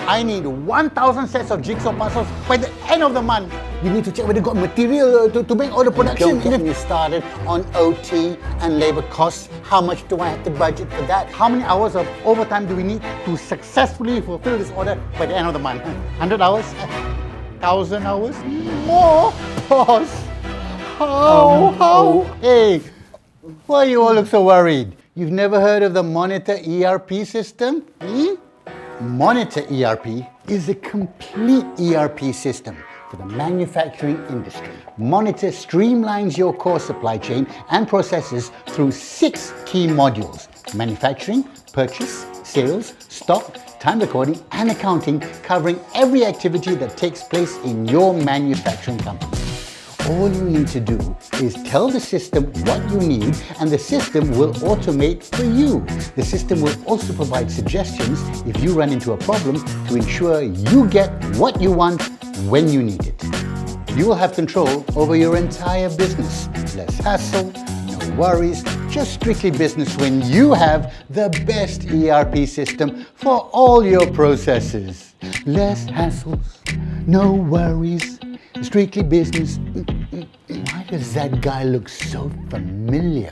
I need 1,000 sets of jigsaw puzzles by the end of the month. You need to check whether you got material to make all the production. Don't get me started on OT and labor costs. How much do I have to budget for that? How many hours of overtime do we need to successfully fulfill this order by the end of the month? 100 hours? 1,000 hours? More? Boss? How? Hey, why you all look so worried? You've never heard of the Monitor ERP system? Monitor ERP is a complete ERP system for the manufacturing industry. Monitor streamlines your core supply chain and processes through 6 key modules: manufacturing, purchase, sales, stock, time recording, and accounting, covering every activity that takes place in your manufacturing company. All you need to do is tell the system what you need, and the system will automate for you. The system will also provide suggestions if you run into a problem to ensure you get what you want when you need it. You will have control over your entire business. Less hassle, no worries, just strictly business when you have the best ERP system for all your processes. Less hassles, no worries, strictly business. Why does that guy look so familiar?